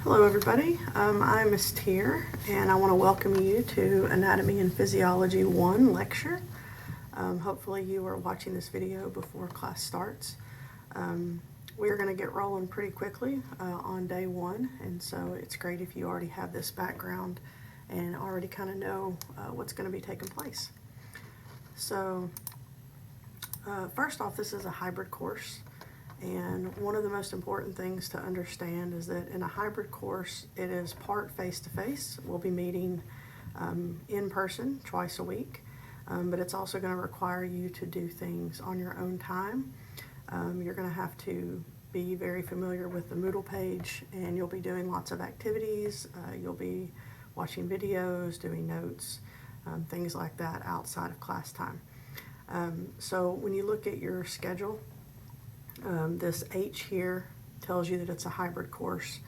Hello everybody, I'm Miss Tier and I want to welcome you to Anatomy and Physiology 1 lecture. Hopefully you are watching this video before class starts. We're going to get rolling pretty quickly on day 1, and so it's great if you already have this background and already kind of know what's going to be taking place. So first off, this is a hybrid course. And one of the most important things to understand is that in a hybrid course, it is part face-to-face. We'll be meeting in person twice a week, but it's also going to require you to do things on your own time. You're going to have to be very familiar with the Moodle page, and you'll be doing lots of activities. You'll be watching videos, doing notes, things like that outside of class time. So when you look at your schedule, this H here tells you that it's a hybrid course,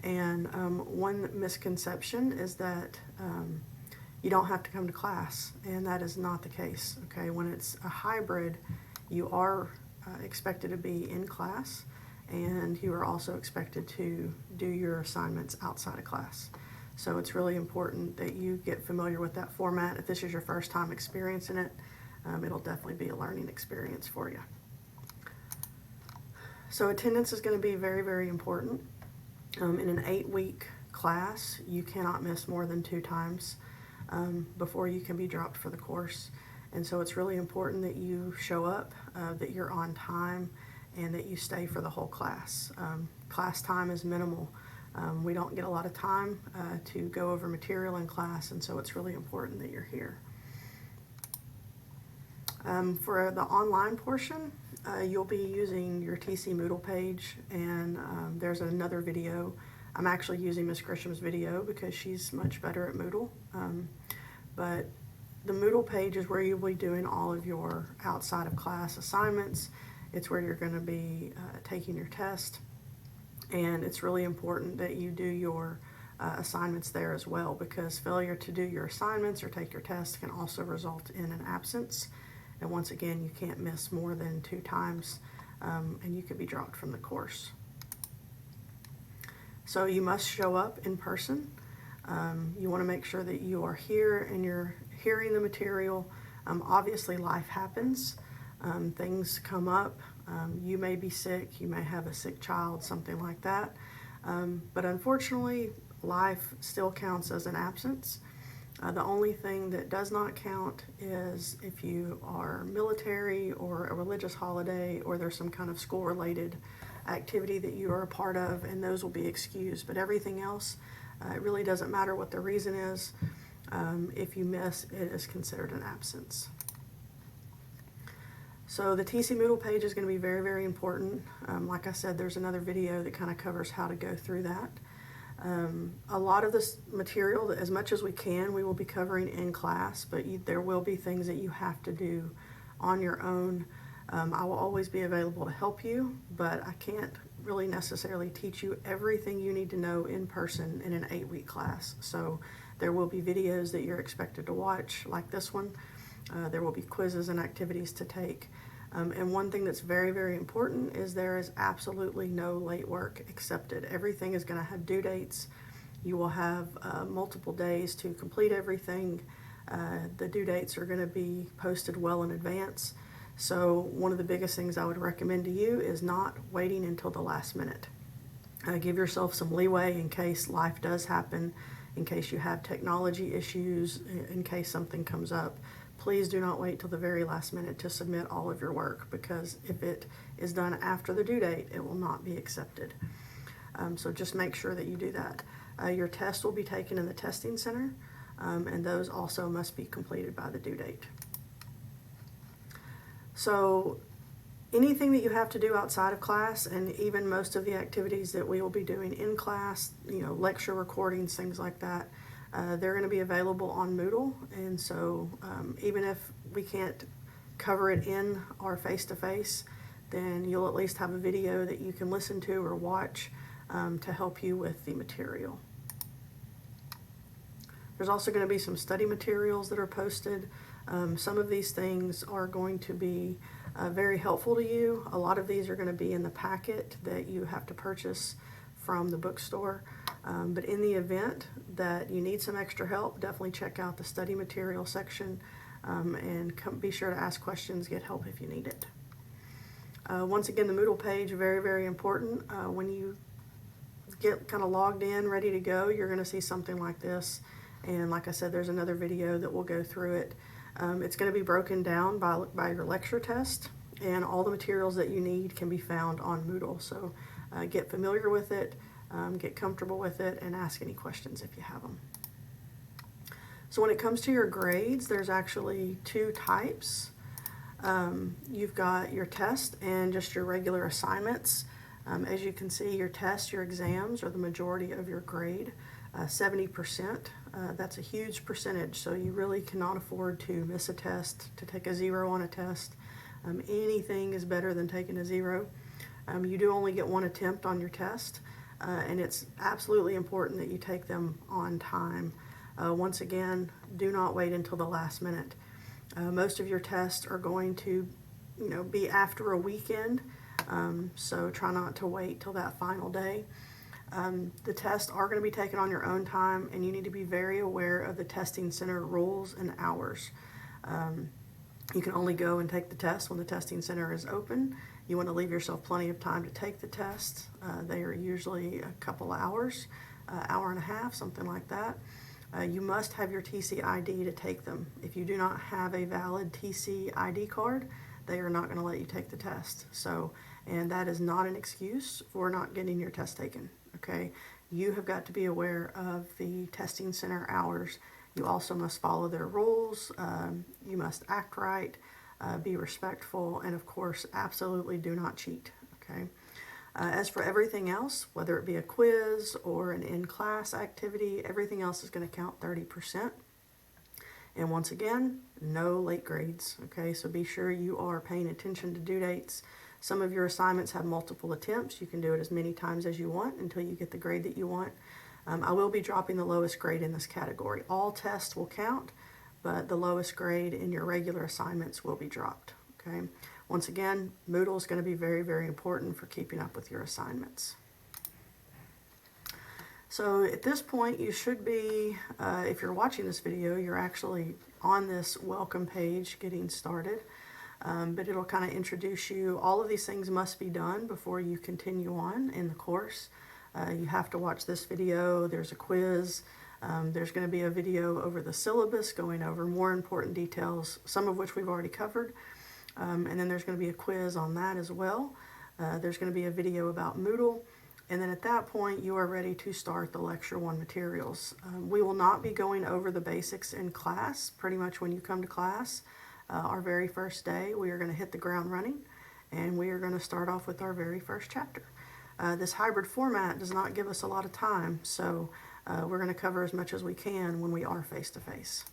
and one misconception is that you don't have to come to class, and that is not the case. Okay, when it's a hybrid, you are expected to be in class, and you are also expected to do your assignments outside of class. So it's really important that you get familiar with that format. If this is your first time experiencing it, it'll definitely be a learning experience for you. So attendance is going to be very, very important. In an 8-week class, you cannot miss more than 2 times before you can be dropped for the course. And so it's really important that you show up, that you're on time, and that you stay for the whole class. Class time is minimal. We don't get a lot of time to go over material in class, and so it's really important that you're here. For the online portion, you'll be using your TC Moodle page, and there's another video. I'm actually using Miss Grisham's video because she's much better at Moodle. But the Moodle page is where you'll be doing all of your outside of class assignments. It's where you're going to be taking your test, and it's really important that you do your assignments there as well, because failure to do your assignments or take your test can also result in an absence. And once again, you can't miss more than 2 times, and you could be dropped from the course. So you must show up in person. You want to make sure that you are here and you're hearing the material. Obviously, life happens. Things come up. You may be sick. You may have a sick child, something like that. But unfortunately, life still counts as an absence. The only thing that does not count is if you are military or a religious holiday, or there's some kind of school-related activity that you are a part of, and those will be excused. But everything else, it really doesn't matter what the reason is. If you miss, it is considered an absence. So the TC Moodle page is going to be very, very important. Like I said, there's another video that kind of covers how to go through that. A lot of this material, as much as we can, we will be covering in class, but there will be things that you have to do on your own. I will always be available to help you, but I can't really necessarily teach you everything you need to know in person in an 8-week class. So there will be videos that you're expected to watch, like this one. There will be quizzes and activities to take. And one thing that's very, very important is there is absolutely no late work accepted. Everything is going to have due dates. You will have multiple days to complete everything. The due dates are going to be posted well in advance. So one of the biggest things I would recommend to you is not waiting until the last minute. Give yourself some leeway in case life does happen, in case you have technology issues, in case something comes up. Please do not wait till the very last minute to submit all of your work, because if it is done after the due date, it will not be accepted. So just make sure that you do that. Your test will be taken in the testing center, and those also must be completed by the due date. So anything that you have to do outside of class, and even most of the activities that we will be doing in class, lecture recordings, things like that, they're going to be available on Moodle. And so even if we can't cover it in our face-to-face, then you'll at least have a video that you can listen to or watch to help you with the material. There's also going to be some study materials that are posted. Some of these things are going to be very helpful to you. A lot of these are going to be in the packet that you have to purchase from the bookstore. But in the event that you need some extra help, definitely check out the study material section, and be sure to ask questions, get help if you need it. Once again, the Moodle page, very, very important. When you get kind of logged in, ready to go, you're going to see something like this. And like I said, there's another video that will go through it. It's going to be broken down by your lecture test, and all the materials that you need can be found on Moodle. So get familiar with it, get comfortable with it, and ask any questions if you have them. So when it comes to your grades, there's actually two types. You've got your test and just your regular assignments. As you can see, your tests, your exams are the majority of your grade, 70%. That's a huge percentage, so you really cannot afford to miss a test, to take a 0 on a test. Anything is better than taking a 0. You do only get one attempt on your test, and it's absolutely important that you take them on time. Once again, do not wait until the last minute. Most of your tests are going to, be after a weekend, so try not to wait till that final day. The tests are going to be taken on your own time, and you need to be very aware of the testing center rules and hours. You can only go and take the test when the testing center is open. You want to leave yourself plenty of time to take the test. They are usually a couple hours, hour and a half, something like that. You must have your TC ID to take them. If you do not have a valid TC ID card, they are not going to let you take the test. And that is not an excuse for not getting your test taken. Okay, you have got to be aware of the testing center hours. You also must follow their rules. You must act right, be respectful, and of course, absolutely do not cheat. Okay. As for everything else, whether it be a quiz or an in-class activity, everything else is going to count 30%. And once again, no late grades. Okay, so be sure you are paying attention to due dates. Some of your assignments have multiple attempts. You can do it as many times as you want until you get the grade that you want. I will be dropping the lowest grade in this category. All tests will count, but the lowest grade in your regular assignments will be dropped. Okay. Once again, Moodle is going to be very, very important for keeping up with your assignments. So at this point, you should be, if you're watching this video, you're actually on this welcome page getting started. But it'll kind of introduce you. All of these things must be done before you continue on in the course. You have to watch this video. There's a quiz. There's going to be a video over the syllabus going over more important details, some of which we've already covered. And then there's going to be a quiz on that as well. There's going to be a video about Moodle. And then at that point, you are ready to start the Lecture 1 materials. We will not be going over the basics in class. Pretty much when you come to class, our very first day, we are going to hit the ground running, and we are going to start off with our very first chapter. This hybrid format does not give us a lot of time, so we're going to cover as much as we can when we are face-to-face.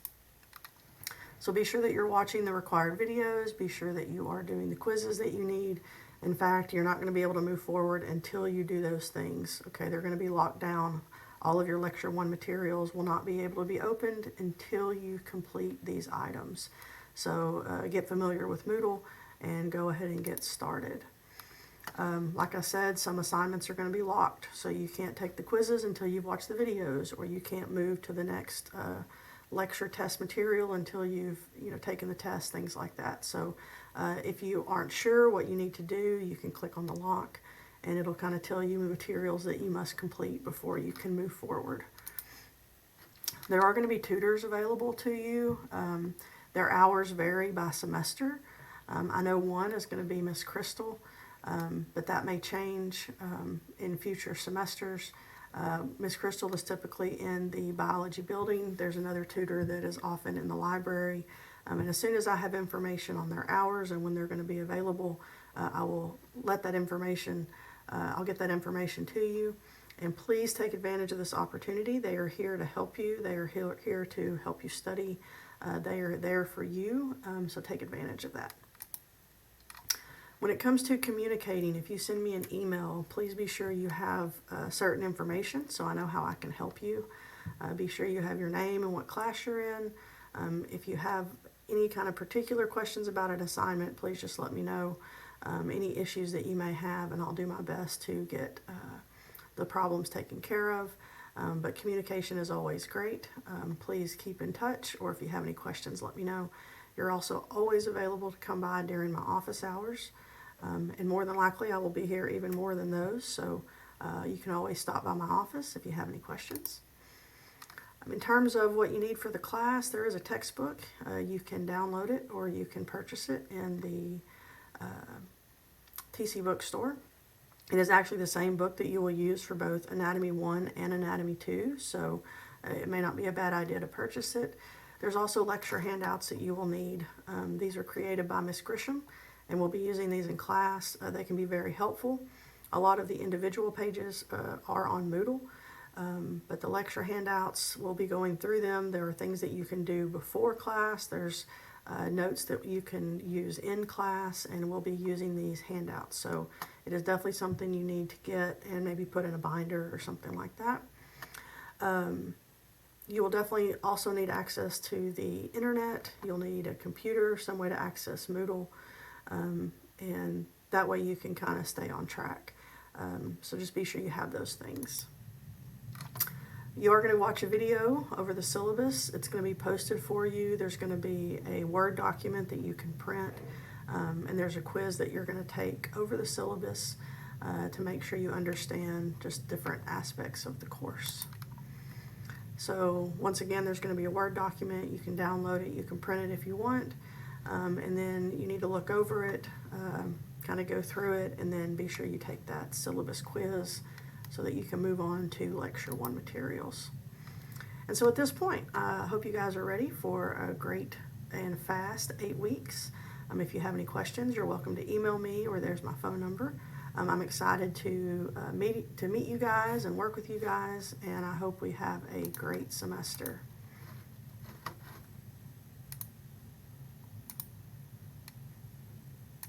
So be sure that you're watching the required videos. Be sure that you are doing the quizzes that you need. In fact, you're not going to be able to move forward until you do those things. Okay, they're going to be locked down. All of your Lecture 1 materials will not be able to be opened until you complete these items. So get familiar with Moodle and go ahead and get started. Like I said, some assignments are going to be locked, so you can't take the quizzes until you've watched the videos, or you can't move to the next lecture test material until you've taken the test, things like that. So if you aren't sure what you need to do, you can click on the lock, and it'll kind of tell you the materials that you must complete before you can move forward. There are going to be tutors available to you. Their hours vary by semester. I know one is going to be Miss Crystal, but that may change in future semesters. Miss Crystal is typically in the biology building. There's another tutor that is often in the library. And as soon as I have information on their hours and when they're going to be available, I will let that information, I'll get that information to you. And please take advantage of this opportunity. They are here to help you. They are here to help you study. They are there for you, so take advantage of that. When it comes to communicating, if you send me an email, please be sure you have certain information so I know how I can help you. Be sure you have your name and what class you're in. If you have any kind of particular questions about an assignment, please just let me know. Any issues that you may have, and I'll do my best to get the problems taken care of. But communication is always great. Please keep in touch, or if you have any questions, let me know. You're also always available to come by during my office hours. And more than likely, I will be here even more than those. So you can always stop by my office if you have any questions. In terms of what you need for the class, there is a textbook. You can download it or you can purchase it in the TC bookstore. It is actually the same book that you will use for both Anatomy 1 and Anatomy 2, so it may not be a bad idea to purchase it. There's also lecture handouts that you will need. These are created by Miss Grisham, and we'll be using these in class. They can be very helpful. A lot of the individual pages are on Moodle, but the lecture handouts, we'll be going through them. There are things that you can do before class. There's notes that you can use in class, and we'll be using these handouts. So it is definitely something you need to get and maybe put in a binder or something like that. You will definitely also need access to the internet. You'll need a computer, some way to access Moodle, and that way you can kind of stay on track. So just be sure you have those things. You are going to watch a video over the syllabus. It's going to be posted for you. There's going to be a Word document that you can print, and there's a quiz that you're going to take over the syllabus to make sure you understand just different aspects of the course. So once again, there's going to be a Word document. You can download it. You can print it if you want, and then you need to look over it, kind of go through it, and then be sure you take that syllabus quiz so that you can move on to Lecture 1 materials. And so at this point, I hope you guys are ready for a great and fast 8 weeks. If you have any questions, you're welcome to email me, or there's my phone number. I'm excited to meet you guys and work with you guys, and I hope we have a great semester.